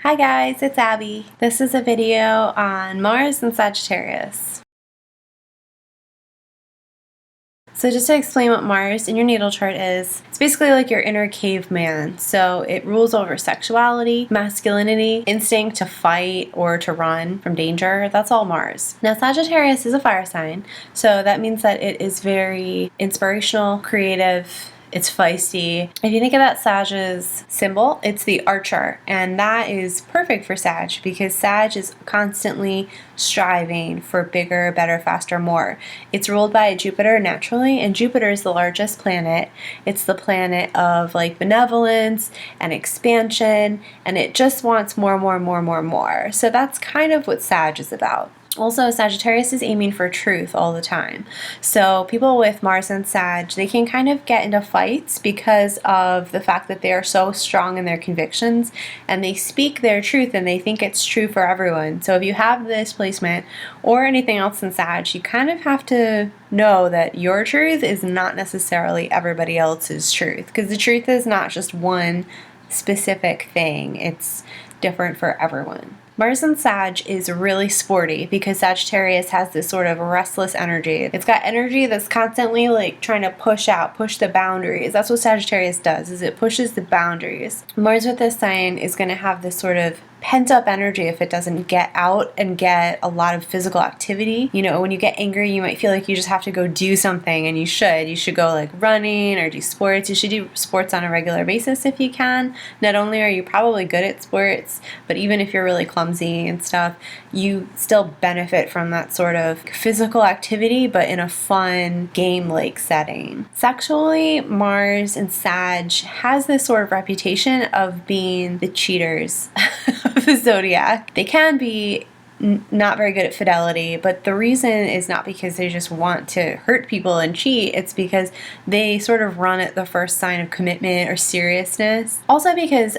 Hi guys, it's Abby. This is a video on Mars and Sagittarius. So just to explain what Mars in your natal chart is, it's basically like your inner caveman. So it rules over sexuality, masculinity, instinct to fight or to run from danger. That's all Mars. Now Sagittarius is a fire sign, so that means that it is very inspirational, creative. It's feisty. If you think about Sag's symbol, it's the archer, and that is perfect for Sag because Sag is constantly striving for bigger, better, faster, more. It's ruled by Jupiter naturally, and Jupiter is the largest planet. It's the planet of like benevolence and expansion, and it just wants more, more, more, more, more. So that's kind of what Sag is about. Also, Sagittarius is aiming for truth all the time. So people with Mars and Sag, they can kind of get into fights because of the fact that they are so strong in their convictions and they speak their truth and they think it's true for everyone. So if you have this placement or anything else in Sag, you kind of have to know that your truth is not necessarily everybody else's truth, because the truth is not just one specific thing. It's different for everyone. Mars and Sag is really sporty because Sagittarius has this sort of restless energy. It's got energy that's constantly like trying to push the boundaries. That's what Sagittarius does, is it pushes the boundaries. Mars with this sign is going to have this sort of pent up energy if it doesn't get out and get a lot of physical activity. You know, when you get angry, you might feel like you just have to go do something, and you should go like running or do sports. You should do sports on a regular basis if you can. Not only are you probably good at sports, but even if you're really clumsy and stuff, you still benefit from that sort of physical activity, but in a fun game-like setting. Sexually, Mars and Sag has this sort of reputation of being the cheaters of the zodiac. They can be not very good at fidelity, but the reason is not because they just want to hurt people and cheat. It's because they sort of run at the first sign of commitment or seriousness. Also because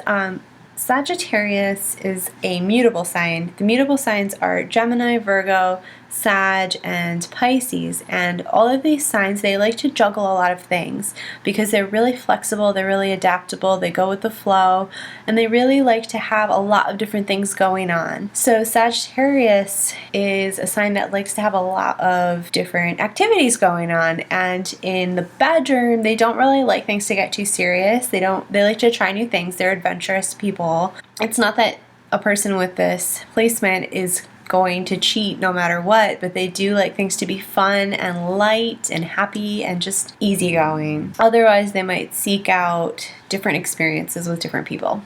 Sagittarius is a mutable sign. The mutable signs are Gemini, Virgo, Sag, and Pisces. And all of these signs, they like to juggle a lot of things because they're really flexible, they're really adaptable, they go with the flow, and they really like to have a lot of different things going on. So Sagittarius is a sign that likes to have a lot of different activities going on. And in the bedroom, they don't really like things to get too serious. They like to try new things. They're adventurous people. It's not that a person with this placement is going to cheat no matter what, but they do like things to be fun and light and happy and just easygoing. Otherwise, they might seek out different experiences with different people.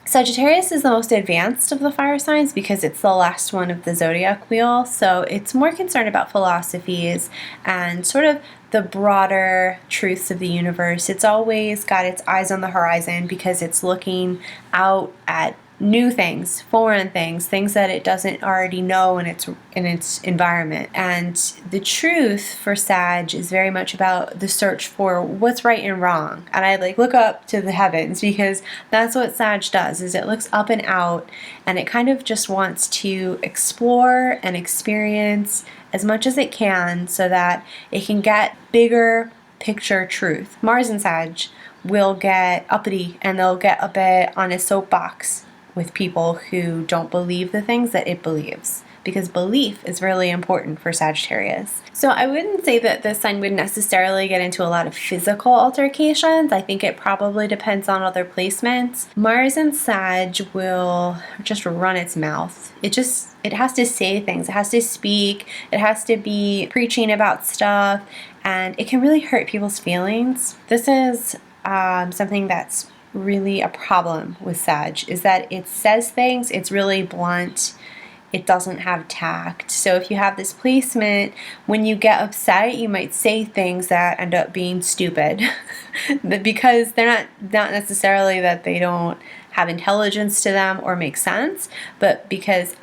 Sagittarius is the most advanced of the fire signs because it's the last one of the zodiac wheel, so it's more concerned about philosophies and sort of the broader truths of the universe. It's always got its eyes on the horizon because it's looking out at new things, foreign things, things that it doesn't already know in its environment. And the truth for Sag is very much about the search for what's right and wrong. And I look up to the heavens because that's what Sag does, is it looks up and out and it kind of just wants to explore and experience as much as it can so that it can get bigger picture truth. Mars and Sag will get uppity and they'll get a bit on a soapbox with people who don't believe the things that it believes, because belief is really important for Sagittarius. So I wouldn't say that this sign would necessarily get into a lot of physical altercations. I think it probably depends on other placements. Mars and Sag will just run its mouth. It has to say things. It has to speak. It has to be preaching about stuff, and it can really hurt people's feelings. This is something that's really a problem with Sag, is that it says things, it's really blunt, it doesn't have tact. So if you have this placement, when you get upset, you might say things that end up being stupid because they're not necessarily that they don't have intelligence to them or make sense, but because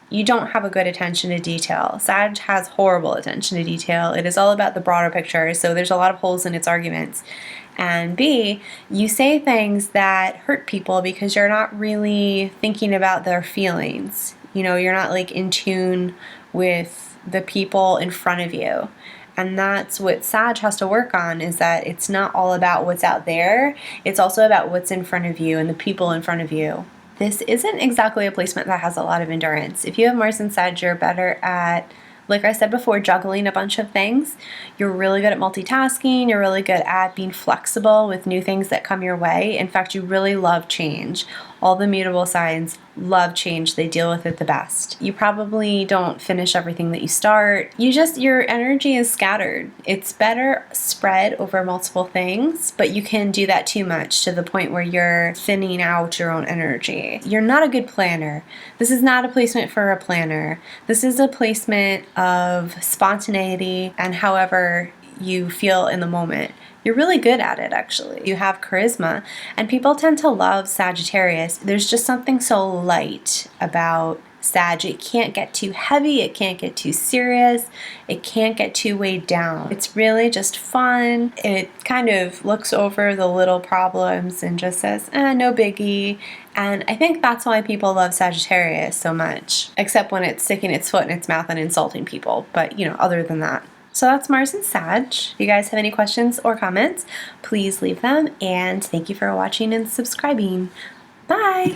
you don't have a good attention to detail. Sag has horrible attention to detail. It is all about the broader picture, so there's a lot of holes in its arguments. And B, you say things that hurt people because you're not really thinking about their feelings. You know, you're not in tune with the people in front of you. And that's what Sag has to work on, is that it's not all about what's out there. It's also about what's in front of you and the people in front of you. this isn't exactly a placement that has a lot of endurance. If you have Mars and Sag, you're better at, like I said before, juggling a bunch of things. You're really good at multitasking. You're really good at being flexible with new things that come your way. In fact, you really love change. All the mutable signs love change. They deal with it the best. You probably don't finish everything that you start. Your energy is scattered. It's better spread over multiple things, but you can do that too much to the point where you're thinning out your own energy. You're not a good planner. This is not a placement for a planner. This is a placement of spontaneity and however you feel in the moment. You're really good at it, actually. You have charisma, and people tend to love Sagittarius. There's just something so light about Sag. It can't get too heavy, it can't get too serious, it can't get too weighed down. It's really just fun. It kind of looks over the little problems and just says, no biggie. And I think that's why people love Sagittarius so much, except when it's sticking its foot in its mouth and insulting people. But, other than that. So that's Mars and Sag. If you guys have any questions or comments, please leave them. And thank you for watching and subscribing. Bye!